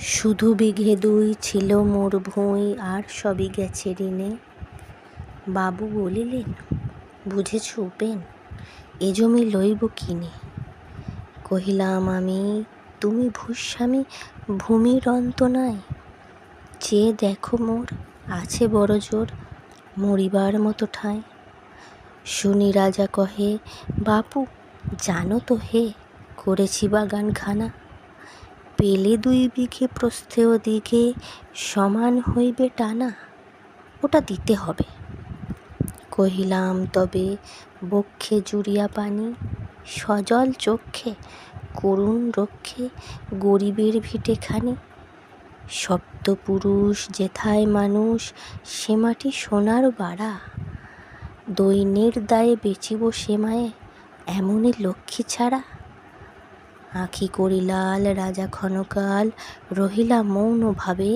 শুধু বিঘে দুই ছিল মোর ভুঁই, আর সবই গেছে ঋণে। বাবু বলিলেন, বুঝেছ উপেন, এ জমি লইব কিনে। কহিলাম আমি, তুমি ভূস্বামী, ভূমির অন্ত নাই। চেয়ে দেখো মোর, আছে বড় জোর, মরিবার মতো ঠাঁই। শুনি রাজা কহে, বাপু জানো তো হে, করেছি বাগানখানা। পেলে 2 বিঘে প্রস্থে ওদিকে, সমান হইবে টানা, ওটা দিতে হবে। কহিলাম তবে, বক্ষে জুড়িয়া পানি, সজল চক্ষে করুণ রক্ষে, গরিবের ভিটেখানি। সপ্তপুরুষ যেথায় মানুষ, সে মাটি সোনার বাড়া। দৈন্যের দায়ে বেচিব সে মায়ে, এমনই লক্ষ্মী ছাড়া। আঁখি করিলাল রাজা ক্ষণকাল, রহিলা মৌন ভাবে।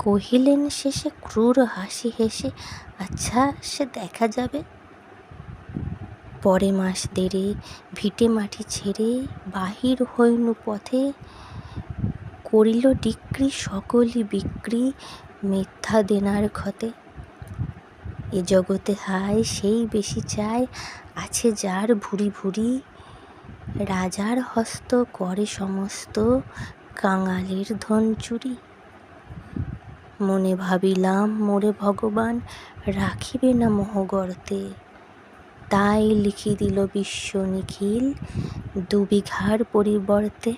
কহিলেন শেষে ক্রূর হাসি হেসে, আচ্ছা সে দেখা যাবে। পরে মাস দেড়ে ভিটে মাটি ছেড়ে, বাহির হইনু পথে। করিল ডিক্রি সকলই বিক্রি, মিথ্যা দেনার ক্ষতে। এ জগতে হায় সেই বেশি চায়, আছে যার ভুরি ভুরি। রাজার হস্ত করে সমস্ত, কাঙালের ধন চুরি। মনে ভাবিলাম মোরে ভগবান, রাখিবে না মোহ গর্তে। তাই লিখি দিল বিশ্ব নিখিল, 2 বিঘার পরিবর্তে।